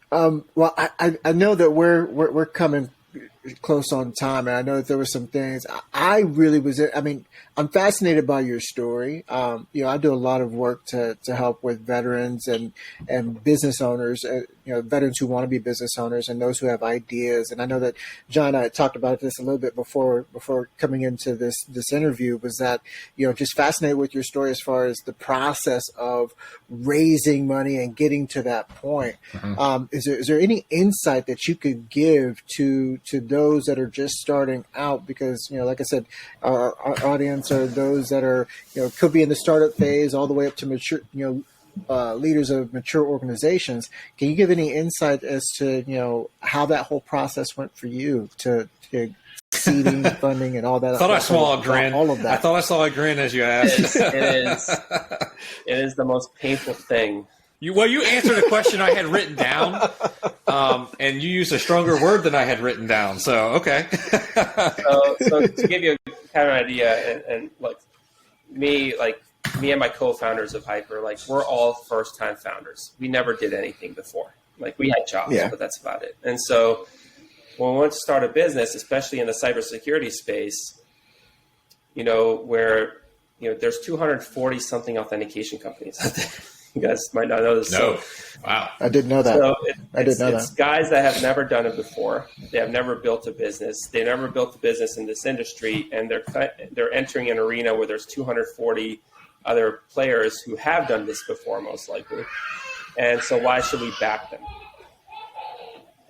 Well, I know that we're coming close on time, and I know that there were some things I really was. I mean, I'm fascinated by your story. I do a lot of work to help with veterans and business owners. Veterans who want to be business owners and those who have ideas. And I know that John and I talked about this a little bit before coming into this interview. Was that just fascinated with your story as far as the process of raising money and getting to that point. Mm-hmm. Is there any insight that you could give to those that are just starting out? Because like I said, our audience are those that are could be in the startup phase all the way up to mature leaders of mature organizations. Can you give any insight as to how that whole process went for you to seeding, funding, and all that? I thought I saw a grin. All of that. I thought I saw a grin as you asked. It is the most painful thing. You answered a question I had written down, and you used a stronger word than I had written down. So okay. so to give you a kind of idea, and like me and my co-founders of HYPR, we're all first-time founders. We never did anything before. We had jobs, but that's about it. And so when we want to start a business, especially in the cybersecurity space, where there's 240 something authentication companies out there. You guys might not know this. No. Wow. I didn't know that. So it's guys that have never done it before. They have never built a business. They never built a business in this industry, and they're entering an arena where there's 240 other players who have done this before, most likely. And so why should we back them?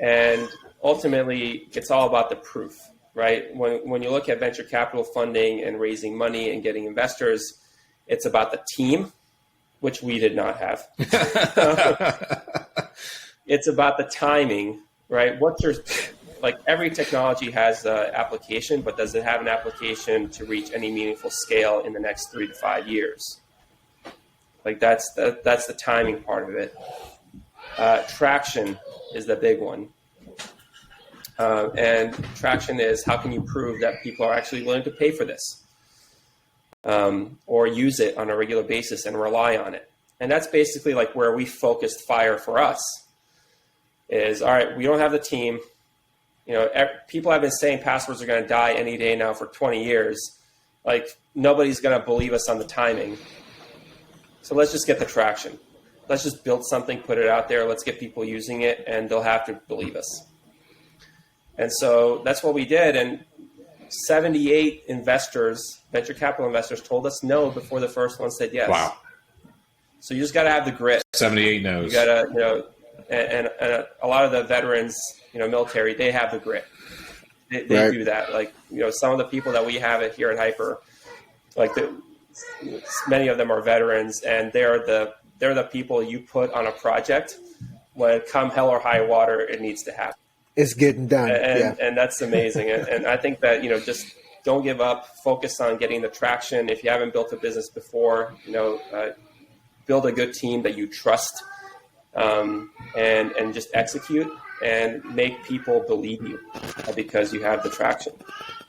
And ultimately, it's all about the proof, right? When you look at venture capital funding and raising money and getting investors, it's about the team, which we did not have. It's about the timing, right? Every technology has an application, but does it have an application to reach any meaningful scale in the next 3 to 5 years? That's the timing part of it. Traction is the big one. And traction is, how can you prove that people are actually willing to pay for this? Or use it on a regular basis and rely on it. And that's basically where we focused FIRE for us is, all right, we don't have the team. People have been saying passwords are going to die any day now for 20 years. Nobody's going to believe us on the timing. So let's just get the traction. Let's just build something, put it out there. Let's get people using it, and they'll have to believe us. And so that's what we did. And 78 investors, venture capital investors, told us no before the first one said yes. Wow. So you just got to have the grit. 78 no's. You got to, and a lot of the veterans, military, they have the grit. They right. do that. Some of the people that we have here at HYPR, many of them are veterans, and they're the people you put on a project when come hell or high water, it needs to happen. It's getting done. And that's amazing. And I think that, just don't give up, focus on getting the traction. If you haven't built a business before, build a good team that you trust, and just execute and make people believe you because you have the traction.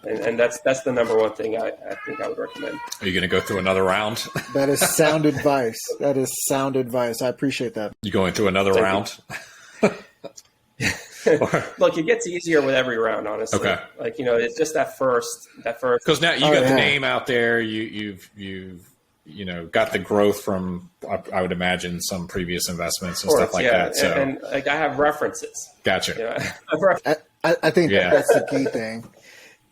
And that's the number one thing I think I would recommend. Are you going to go through another round? That is sound advice. That is sound advice. I appreciate that. You going through another round? Look, it gets easier with every round, honestly. Okay. It's just that first. Because now you got the name out there. You've got the growth from, I would imagine, some previous investments and stuff like that. So and I have references. Gotcha. I think that's the key thing.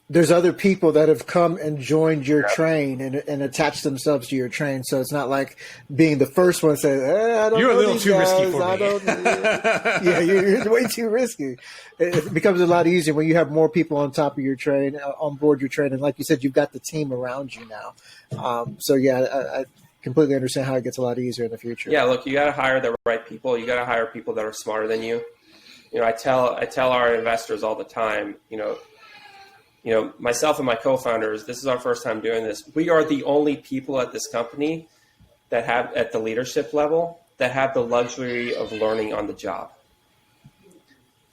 There's other people that have come and joined your train and attached themselves to your train. So it's not like being the first one saying, I don't You're know a little these too guys. risky for me. Yeah, you're way too risky. It becomes a lot easier when you have more people on top of your train, on board your train. And like you said, you've got the team around you now. I completely understand how it gets a lot easier in the future. Yeah, look, you got to hire the right people. You got to hire people that are smarter than you. I tell our investors all the time, myself and my co-founders, this is our first time doing this. We are the only people at this company that have, at the leadership level, that have the luxury of learning on the job.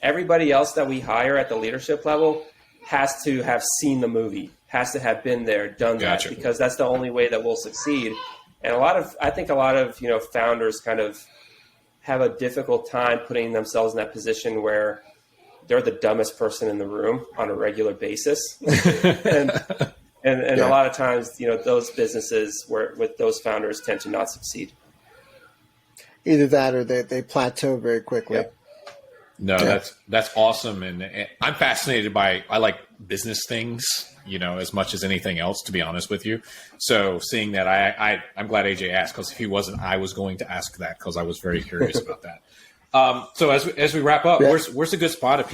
Everybody else that we hire at the leadership level has to have seen the movie, has to have been there, done Gotcha. that, because that's the only way that we'll succeed. And I think a lot of founders kind of have a difficult time putting themselves in that position where they're the dumbest person in the room on a regular basis. and a lot of times, those businesses with those founders tend to not succeed. Either that or they plateau very quickly. Yep. No, that's awesome. And I'm fascinated I like business things, as much as anything else, to be honest with you. So seeing that, I'm glad AJ asked, because if he wasn't, I was going to ask that, because I was very curious about that. So as we wrap up, where's a good spot if